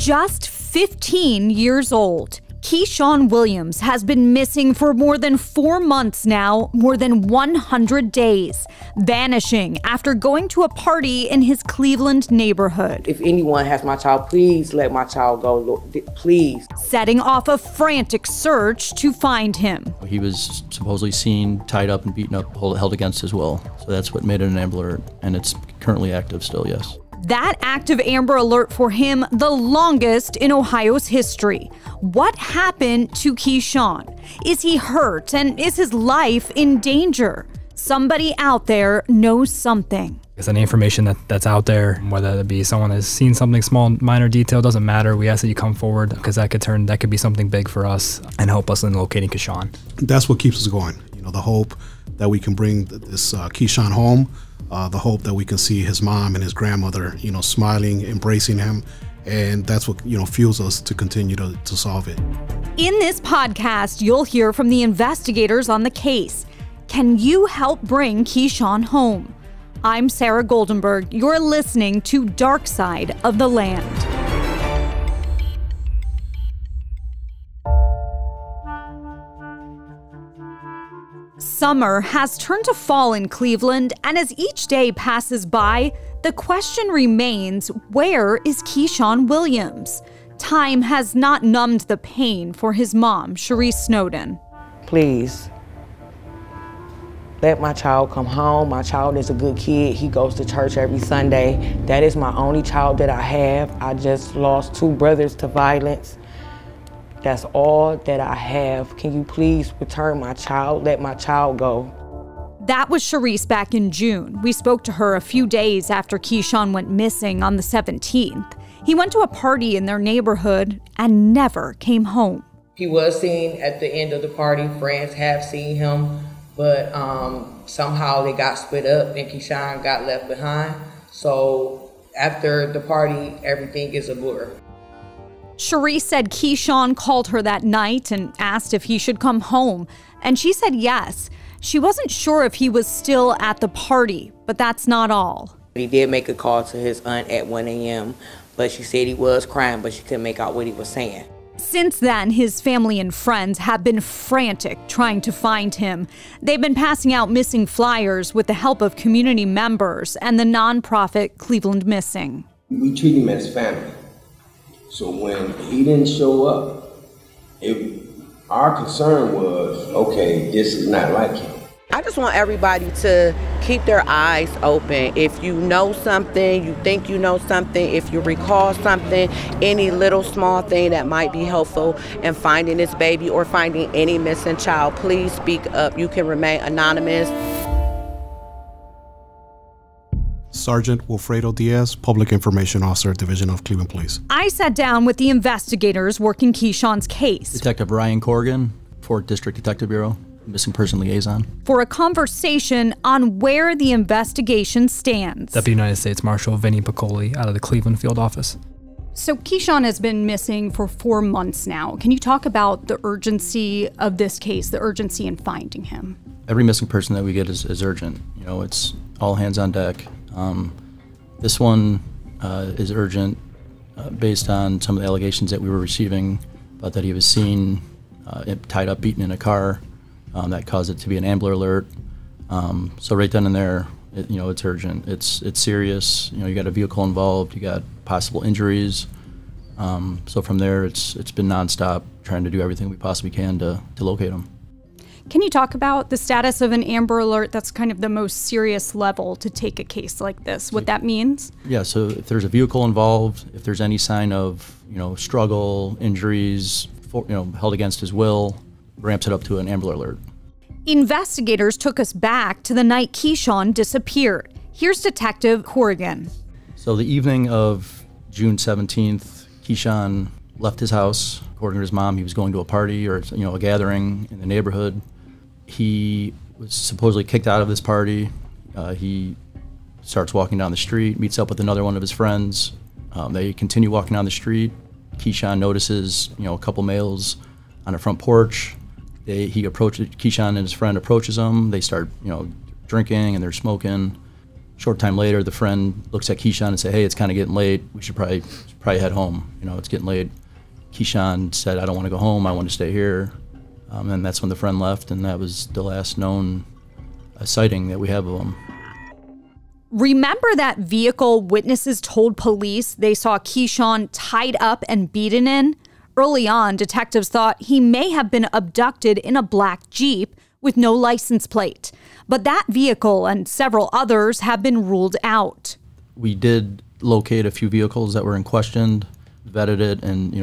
Just 15 years old, Keshaun Williams has been missing for more than 4 months now, more than 100 days, vanishing after going to a party in his Cleveland neighborhood. If anyone has my child, please let my child go, Lord, please. Setting off a frantic search to find him. He was supposedly seen tied up and beaten up, held against his will. So that's what made it an Amber Alert, and it's currently active still, yes. That active Amber Alert for him, the longest in Ohio's history. What happened to Keshaun? Is he hurt, and is his life in danger? Somebody out there knows something. It's any information that's out there, whether it be someone has seen something small, minor detail, doesn't matter. We ask that you come forward because that could be something big for us and help us in locating Keshaun. That's what keeps us going. You know, the hope that we can bring this Keshaun home. The hope that we can see his mom and his grandmother, you know, smiling, embracing him. And that's what, you know, fuels us to continue to solve it. In this podcast, you'll hear from the investigators on the case. Can you help bring Keshaun home? I'm Sara Goldenberg. You're listening to Dark Side of the Land. Summer has turned to fall in Cleveland, and as each day passes by, the question remains, where is Keshaun Williams? Time has not numbed the pain for his mom, Sharice Snowden. Please, let my child come home. My child is a good kid. He goes to church every Sunday. That is my only child that I have. I just lost 2 brothers to violence. That's all that I have. Can you please return my child? Let my child go. That was Sharice back in June. We spoke to her a few days after Keshaun went missing on the 17th. He went to a party in their neighborhood and never came home. He was seen at the end of the party. Friends have seen him, but somehow they got split up and Keshaun got left behind. So after the party, everything is a blur. Sharice said Keshaun called her that night and asked if he should come home, and she said yes. She wasn't sure if he was still at the party, but that's not all. He did make a call to his aunt at 1 a.m., but she said he was crying, but she couldn't make out what he was saying. Since then, his family and friends have been frantic trying to find him. They've been passing out missing flyers with the help of community members and the nonprofit Cleveland Missing. We treat him as family. So when he didn't show up, our concern was, okay, this is not like him. I just want everybody to keep their eyes open. If you know something, you think you know something, if you recall something, any little small thing that might be helpful in finding this baby or finding any missing child, please speak up. You can remain anonymous. Sergeant Wilfredo Diaz, Public Information Officer, Division of Cleveland Police. I sat down with the investigators working Keshaun's case. Detective Ryan Corrigan, 4th District Detective Bureau, Missing Person Liaison. For a conversation on where the investigation stands. Deputy United States Marshal Vinny Piccoli out of the Cleveland Field Office. So Keshaun has been missing for 4 months now. Can you talk about the urgency of this case, the urgency in finding him? Every missing person that we get is urgent. You know, it's all hands on deck. This one is urgent based on some of the allegations that we were receiving about that he was seen tied up, beaten in a car. That caused it to be an Amber Alert. So right then and there, it's urgent. It's serious. You know, you got a vehicle involved. You got possible injuries. So from there, it's been nonstop trying to do everything we possibly can to locate him. Can you talk about the status of an Amber Alert? That's kind of the most serious level to take a case like this, what that means? Yeah, so if there's a vehicle involved, if there's any sign of, struggle, injuries, held against his will, ramps it up to an Amber Alert. Investigators took us back to the night Keshaun disappeared. Here's Detective Corrigan. So the evening of June 17th, Keshaun left his house. According to his mom, he was going to a party or a gathering in the neighborhood. He was supposedly kicked out of this party. He starts walking down the street, meets up with another one of his friends. They continue walking down the street. Keshaun notices, a couple males on a front porch. Keshaun and his friend approaches them. They start, drinking and they're smoking. Short time later, the friend looks at Keshaun and said, "Hey, it's kind of getting late. We should probably head home. You know, it's getting late." Keshaun said, "I don't want to go home. I want to stay here." And that's when the friend left, and that was the last known sighting that we have of him. Remember that vehicle witnesses told police they saw Keshaun tied up and beaten in? Early on, detectives thought he may have been abducted in a black Jeep with no license plate. But that vehicle and several others have been ruled out. We did locate a few vehicles that were in question, vetted it, and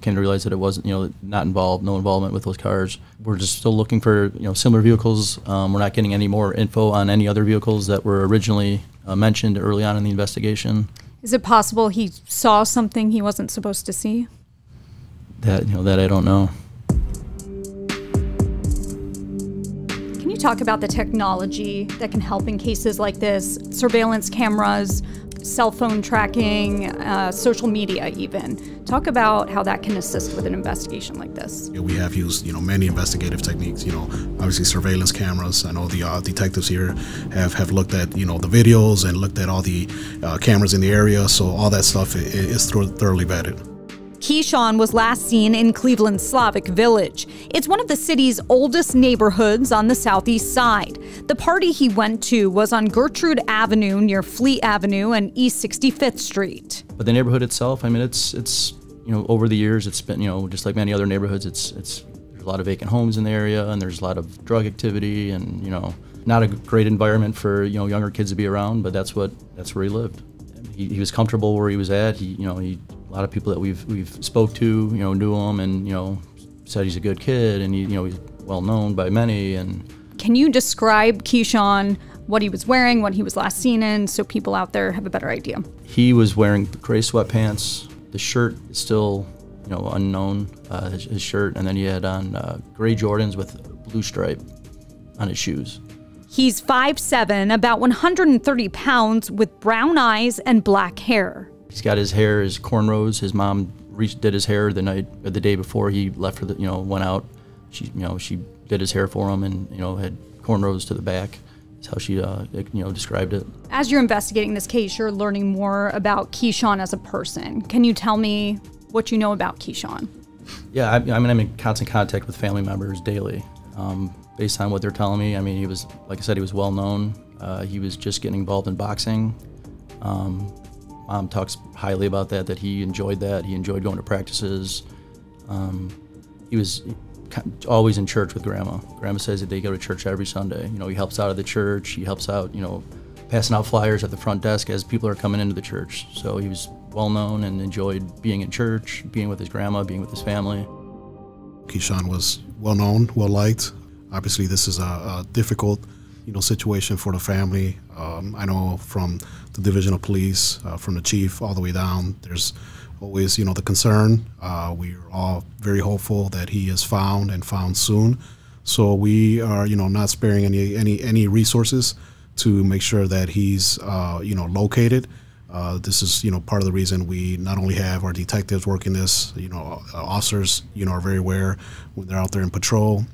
came to realize that it wasn't, not involved, no involvement with those cars. We're just still looking for, similar vehicles. We're not getting any more info on any other vehicles that were originally mentioned early on in the investigation. Is it possible he saw something he wasn't supposed to see? That I don't know. Can you talk about the technology that can help in cases like this? Surveillance cameras, cell phone tracking, social media even. Talk about how that can assist with an investigation like this. Yeah, we have used, many investigative techniques, obviously surveillance cameras. I know the detectives here have looked at, the videos and looked at all the cameras in the area. So all that stuff is thoroughly vetted. Keshaun was last seen in Cleveland's Slavic Village. It's one of the city's oldest neighborhoods on the southeast side. The party he went to was on Gertrude Avenue near Fleet Avenue and East 65th Street. But the neighborhood itself, I mean, it's over the years, it's been, just like many other neighborhoods, there's a lot of vacant homes in the area, and there's a lot of drug activity, and not a great environment for younger kids to be around. But that's where he lived. He was comfortable where he was at. A lot of people that we've spoke to, knew him, and said he's a good kid, and he's well known by many. And can you describe Keshaun, what he was wearing, what he was last seen in, so people out there have a better idea? He was wearing gray sweatpants. The shirt is still, unknown, his shirt, and then he had on gray Jordans with a blue stripe on his shoes. He's 5'7", about 130 pounds, with brown eyes and black hair. He's got his hair, his cornrows. His mom did his hair the day before he left for went out. She did his hair for him, and had cornrows to the back. That's how she described it. As you're investigating this case, you're learning more about Keshaun as a person. Can you tell me what you know about Keshaun? Yeah, I'm in constant contact with family members daily. Based on what they're telling me, he was, like I said, he was well known. He was just getting involved in boxing. Mom talks highly about that he enjoyed that. He enjoyed going to practices. He was always in church with Grandma. Grandma says that they go to church every Sunday. He helps out at the church. He helps out, passing out flyers at the front desk as people are coming into the church. So he was well known and enjoyed being in church, being with his grandma, being with his family. Keshaun was well known, well liked. Obviously, this is a difficult, situation for the family. I know from the Division of Police, from the chief all the way down, there's always, the concern. We are all very hopeful that he is found and found soon. So we are, not sparing any resources to make sure that he's, located. This is, part of the reason we not only have our detectives working this, officers, are very aware when they're out there in patrol.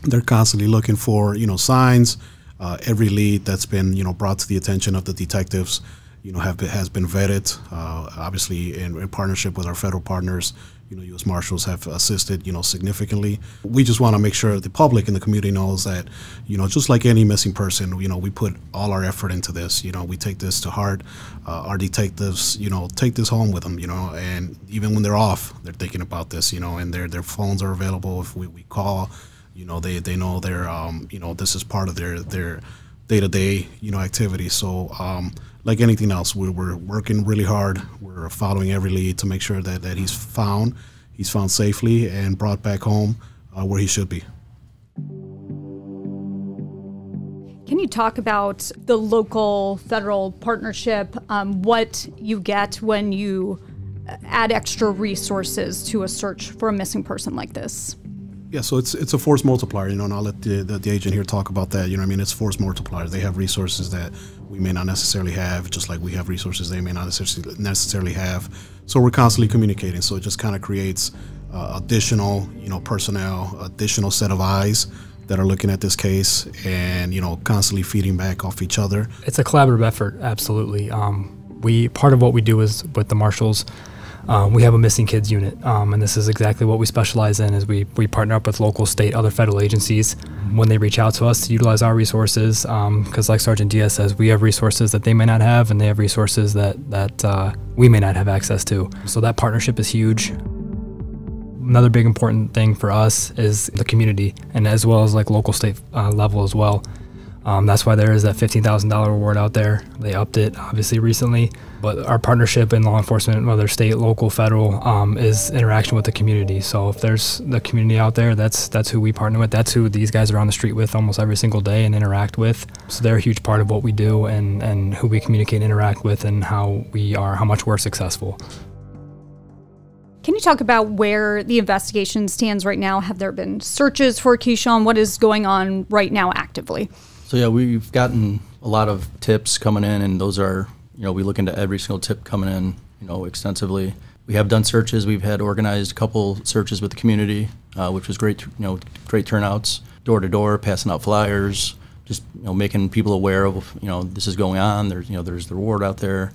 They're constantly looking for, signs. Every lead that's been, brought to the attention of the detectives, has been vetted. Obviously, in partnership with our federal partners, U.S. Marshals have assisted, significantly. We just want to make sure the public and the community knows that, just like any missing person, we put all our effort into this. We take this to heart. Our detectives, take this home with them, and even when they're off, they're thinking about this, and their phones are available if we call. They know they're, this is part of their day-to-day, activity. So like anything else, we're working really hard. We're following every lead to make sure that he's found safely and brought back home where he should be. Can you talk about the local federal partnership, what you get when you add extra resources to a search for a missing person like this? Yeah, so it's a force multiplier, and I'll let the agent here talk about that. It's force multipliers. They have resources that we may not necessarily have, just like we have resources they may not necessarily have. So we're constantly communicating. So it just kind of creates additional, personnel, additional set of eyes that are looking at this case and, you know, constantly feeding back off each other. It's a collaborative effort, absolutely. Part of what we do is with the Marshals, we have a missing kids unit, and this is exactly what we specialize in. Is we partner up with local, state, other federal agencies when they reach out to us to utilize our resources, because like Sergeant Diaz says, we have resources that they may not have, and they have resources that we may not have access to. So that partnership is huge. Another big important thing for us is the community, and as well as like local, state level as well. That's why there is that $15,000 reward out there. They upped it obviously recently, but our partnership in law enforcement, whether state, local, federal, is interaction with the community. So if there's the community out there, that's who we partner with. That's who these guys are on the street with almost every single day and interact with. So they're a huge part of what we do and who we communicate and interact with and how much we're successful. Can you talk about where the investigation stands right now? Have there been searches for Keshaun? What is going on right now actively? So yeah, we've gotten a lot of tips coming in, and those are, you know, we look into every single tip coming in, you know, extensively. We have done searches. We've had organized a couple searches with the community, which was great, you know, great turnouts, door to door, passing out flyers, just, you know, making people aware of, you know, this is going on. There's, you know, there's the reward out there.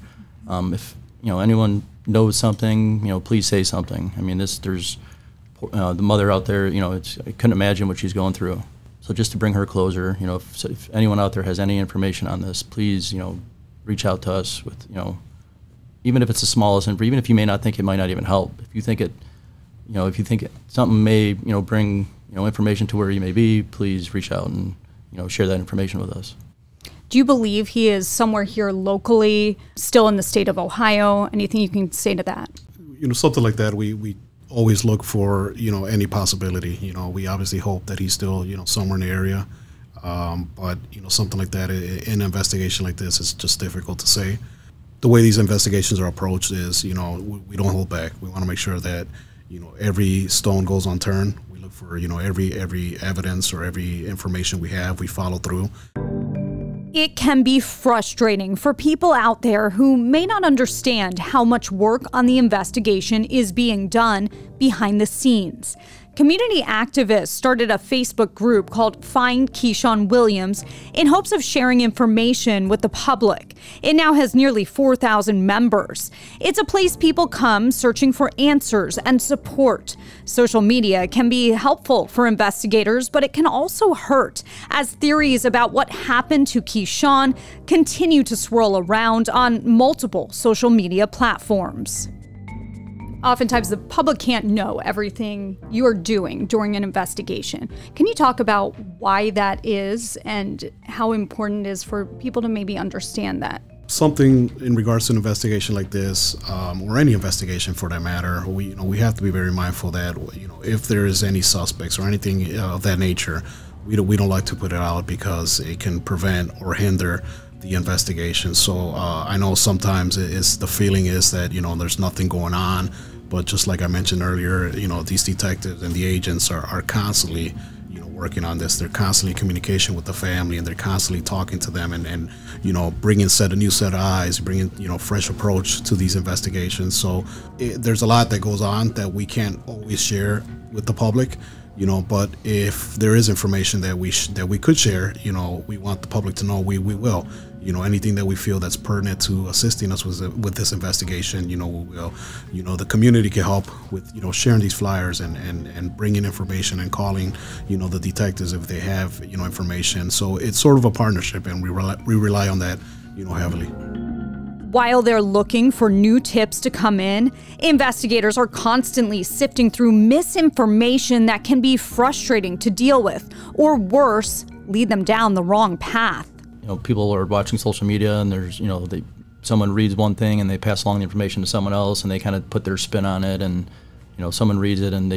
If, you know, anyone knows something, you know, please say something. I mean, there's the mother out there, you know, I couldn't imagine what she's going through. So just to bring her closer, you know, if anyone out there has any information on this, please, you know, reach out to us with, you know, even if it's the smallest, and even if you may not think it might not even help. If you think it, you know, if you think something may, you know, bring, you know, information to where you may be, please reach out and, you know, share that information with us. Do you believe he is somewhere here locally, still in the state of Ohio? Anything you can say to that? You know, something like that, we always look for, you know, any possibility. You know, we obviously hope that he's still, you know, somewhere in the area. But, you know, something like that in an investigation like this is just difficult to say. The way these investigations are approached is, you know, we don't hold back. We want to make sure that, you know, every stone goes unturned. We look for, you know, every evidence or every information we have, we follow through. It can be frustrating for people out there who may not understand how much work on the investigation is being done behind the scenes. Community activists started a Facebook group called Find Keshaun Williams in hopes of sharing information with the public. It now has nearly 4,000 members. It's a place people come searching for answers and support. Social media can be helpful for investigators, but it can also hurt as theories about what happened to Keshaun continue to swirl around on multiple social media platforms. Oftentimes, the public can't know everything you are doing during an investigation. Can you talk about why that is and how important it is for people to maybe understand that? Something in regards to an investigation like this, or any investigation for that matter, we have to be very mindful that, you know, if there is any suspects or anything of that nature, we don't like to put it out because it can prevent or hinder the investigation. So I know sometimes the feeling is that, you know, there's nothing going on, but just like I mentioned earlier, you know, these detectives and the agents are constantly, you know, working on this. They're constantly in communication with the family, and they're constantly talking to them and you know, bringing a new set of eyes, bringing, you know, fresh approach to these investigations. So there's a lot that goes on that we can't always share with the public. You know, but if there is information that we could share, you know, we want the public to know, we will. You know, anything that we feel that's pertinent to assisting us with this investigation, you know, we will. You know, the community can help with, you know, sharing these flyers and bringing information and calling, you know, the detectives if they have, you know, information. So it's sort of a partnership, and we rely on that, you know, heavily. While they're looking for new tips to come in, investigators are constantly sifting through misinformation that can be frustrating to deal with, or worse, lead them down the wrong path. You know, people are watching social media, and there's, you know, someone reads one thing and they pass along the information to someone else, and they kind of put their spin on it, and, you know, someone reads it and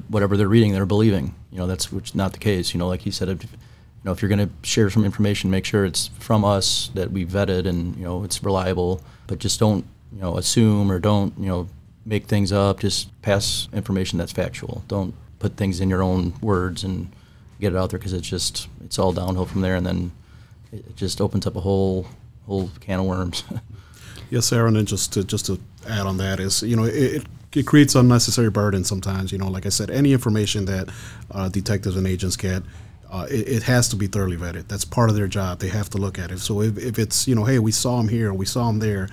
whatever they're reading, they're believing. You know, that's not the case. You know, like you said, you know, if you're going to share some information, make sure it's from us, that we vetted, and, you know, it's reliable. But just don't, you know, assume, or don't, you know, make things up. Just pass information that's factual. Don't put things in your own words and get it out there, because it's all downhill from there, and then it just opens up a whole can of worms. Yes, Sarah, and then just to add on that is, you know, it creates unnecessary burden sometimes. You know, like I said, any information that detectives and agents get, it has to be thoroughly vetted. That's part of their job. They have to look at it. So if it's, you know, hey, we saw him here, we saw him there,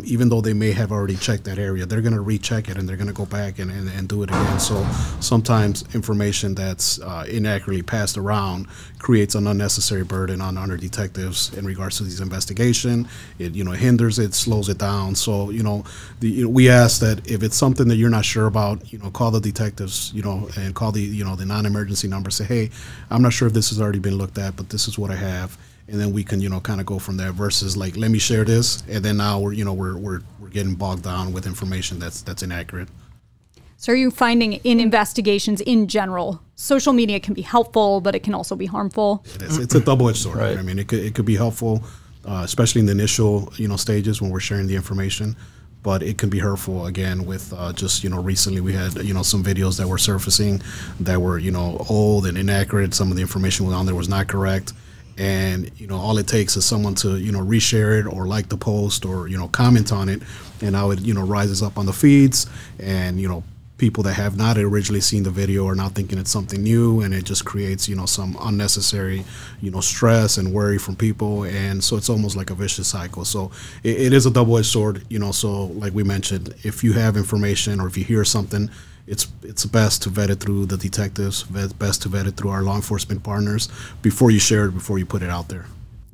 even though they may have already checked that area, they're going to recheck it and they're going to go back and do it again. So sometimes information that's inaccurately passed around creates an unnecessary burden on our detectives in regards to these investigation. It, you know, hinders it, slows it down. So, you know, we ask that if it's something that you're not sure about, you know, call the detectives, you know, and call the, you know, the non-emergency number. Say, hey, I'm not sure if this has already been looked at, but this is what I have, and then we can, you know, kind of go from there. Versus like, let me share this, and then now we're, you know, we're getting bogged down with information that's inaccurate. So are you finding in investigations in general, social media can be helpful, but it can also be harmful? It is. It's a double-edged sword. Right. I mean, it could be helpful, especially in the initial, you know, stages when we're sharing the information. But it can be hurtful again with just, you know, recently we had, you know, some videos that were surfacing that were, you know, old and inaccurate. Some of the information on there was not correct. And, you know, all it takes is someone to, you know, reshare it or like the post or, you know, comment on it. And now it, you know, rises up on the feeds, and, you know, people that have not originally seen the video are now thinking it's something new, and it just creates, you know, some unnecessary, you know, stress and worry from people. And so it's almost like a vicious cycle. So it is a double-edged sword, you know. So like we mentioned, if you have information or if you hear something, it's best to vet it through the detectives, best to vet it through our law enforcement partners before you share it, before you put it out there.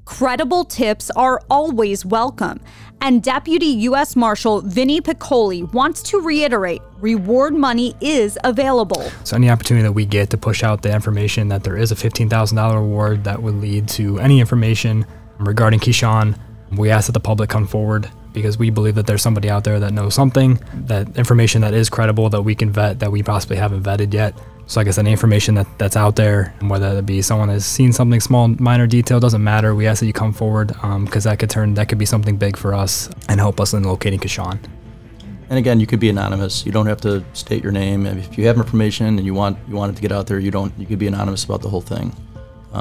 Credible tips are always welcome. And Deputy U.S. Marshal Vinny Piccoli wants to reiterate, reward money is available. So any opportunity that we get to push out the information that there is a $15,000 reward that would lead to any information regarding Keshaun, we ask that the public come forward, because we believe that there's somebody out there that knows something, that information that is credible, that we can vet, that we possibly haven't vetted yet. So like I said, any information that's out there, whether it be someone has seen something small, minor detail, doesn't matter. We ask that you come forward, because that could be something big for us and help us in locating Keshaun. And again, you could be anonymous. You don't have to state your name. If you have information and you want it to get out there, you could be anonymous about the whole thing.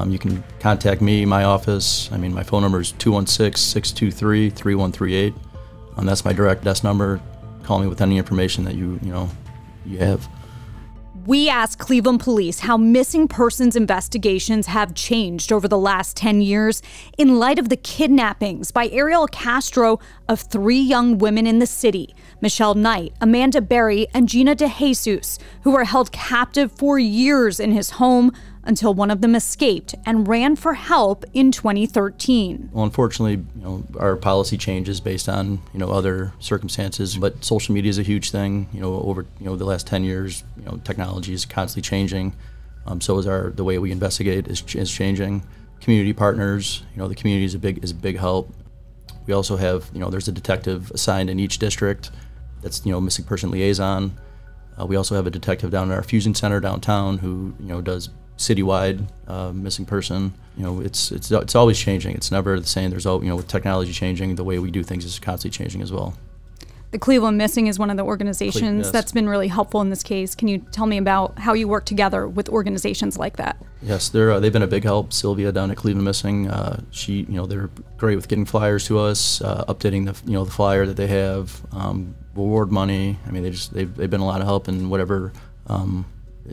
You can contact me, my office. I mean, my phone number is 216-623-3138. That's my direct desk number. Call me with any information that you have. We asked Cleveland Police how missing persons investigations have changed over the last 10 years in light of the kidnappings by Ariel Castro of 3 young women in the city, Michelle Knight, Amanda Berry, and Gina DeJesus, who were held captive for years in his home until one of them escaped and ran for help in 2013. Well, unfortunately, our policy changes based on, other circumstances, but social media is a huge thing. Over, the last 10 years, technology is constantly changing. So is the way we investigate is changing. Community partners, the community is a big help. We also have, there's a detective assigned in each district that's, missing person liaison. We also have a detective down at our fusion center downtown who, does citywide missing person. It's always changing. It's never the same. There's with technology changing, the way we do things is constantly changing as well. The Cleveland Missing is one of the organizations that's been really helpful in this case. Can you tell me about how you work together with organizations like that? Yes, they've been a big help. Sylvia down at Cleveland Missing, they're great with getting flyers to us, updating the flyer that they have, reward money. I mean, they've been a lot of help in whatever.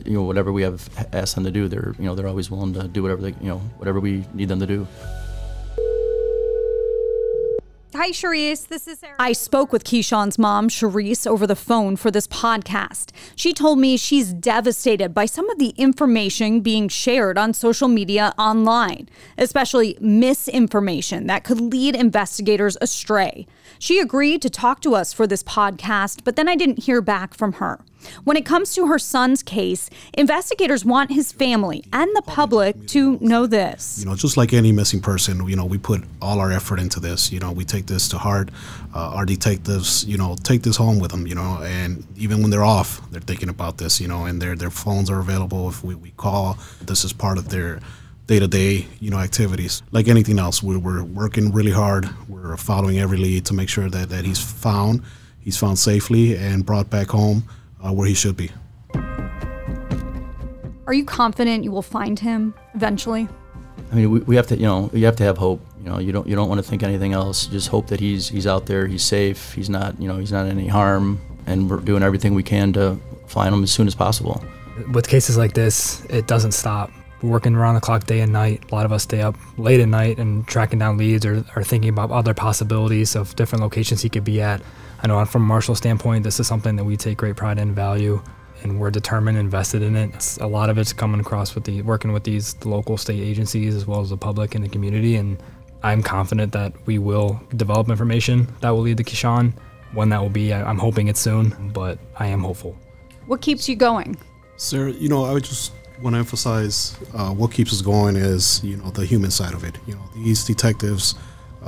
Whatever we have asked them to do, they're always willing to do whatever we need them to do. Hi, Sharice. This is Sara. I spoke with Keshaun's mom, Sharice, over the phone for this podcast. She told me she's devastated by some of the information being shared on social media online, especially misinformation that could lead investigators astray. She agreed to talk to us for this podcast, but then I didn't hear back from her. When it comes to her son's case, investigators want his family and the public to know this. Just like any missing person, we put all our effort into this. We take this to heart. Our detectives, take this home with them, and even when they're off, they're thinking about this, and their phones are available if we call. This is part of their day-to-day, activities. Like anything else, we're working really hard. We're following every lead to make sure that he's found safely and brought back home where he should be. Are you confident you will find him eventually? I mean, we have to, you have to have hope. You don't want to think anything else. Just hope that he's out there, he's safe, he's not in any harm, and we're doing everything we can to find him as soon as possible. With cases like this, it doesn't stop. We're working around the clock day and night. A lot of us stay up late at night and tracking down leads or thinking about other possibilities of different locations he could be at. I know from a Marshall standpoint, this is something that we take great pride in and value, and we're determined and invested in it. A lot of it's coming across with working with the local state agencies as well as the public and the community, and I'm confident that we will develop information that will lead to Keshaun. When that will be, I'm hoping it's soon, but I am hopeful. What keeps you going? Sarah, I would just want to emphasize what keeps us going is, the human side of it. These detectives,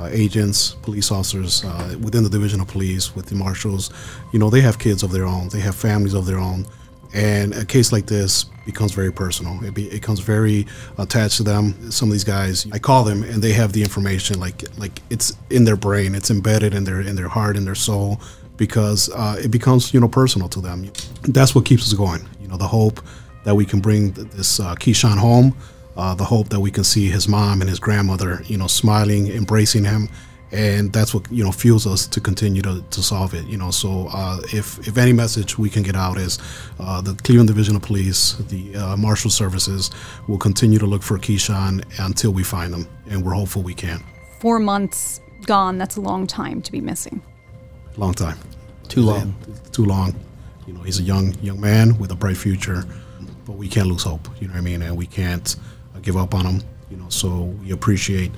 agents, police officers within the Division of Police, with the Marshals, they have kids of their own, they have families of their own, and a case like this becomes very personal. It becomes very attached to them. Some of these guys, I call them, and they have the information like it's in their brain, it's embedded in their heart, in their soul, because it becomes personal to them. That's what keeps us going. The hope that we can bring this Keshaun home. The hope that we can see his mom and his grandmother, smiling, embracing him, and that's what fuels us to continue to solve it. So if any message we can get out is the Cleveland Division of Police, the Marshals Services will continue to look for Keshaun until we find him, and we're hopeful we can. 4 months gone. That's a long time to be missing. Long time. Too long. Too long. He's a young man with a bright future, but we can't lose hope. And we can't give up on him, so we appreciate,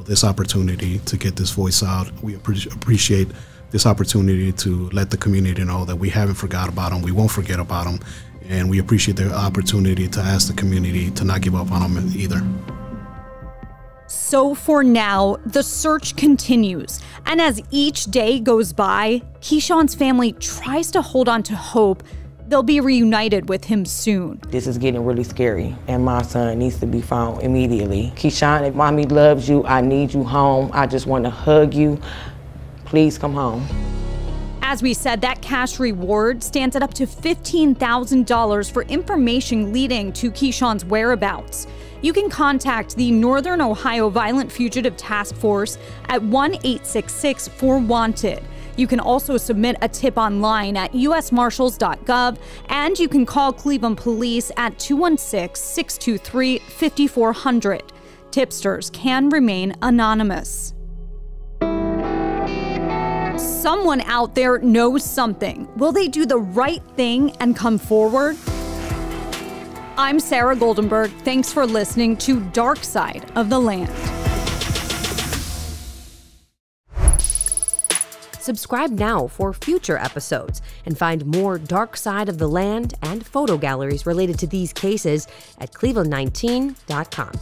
this opportunity to get this voice out. We appreciate this opportunity to let the community know that we haven't forgot about him, we won't forget about him, and we appreciate the opportunity to ask the community to not give up on him either. So for now, the search continues, and as each day goes by, Keshaun's family tries to hold on to hope they'll be reunited with him soon. This is getting really scary, and my son needs to be found immediately. Keshaun, if mommy loves you, I need you home. I just want to hug you. Please come home. As we said, that cash reward stands at up to $15,000 for information leading to Keshaun's whereabouts. You can contact the Northern Ohio Violent Fugitive Task Force at 1-866-4WANTED. You can also submit a tip online at usmarshals.gov, and you can call Cleveland Police at 216-623-5400. Tipsters can remain anonymous. Someone out there knows something. Will they do the right thing and come forward? I'm Sara Goldenberg. Thanks for listening to Dark Side of the Land. Subscribe now for future episodes and find more Dark Side of the Land and photo galleries related to these cases at cleveland19.com.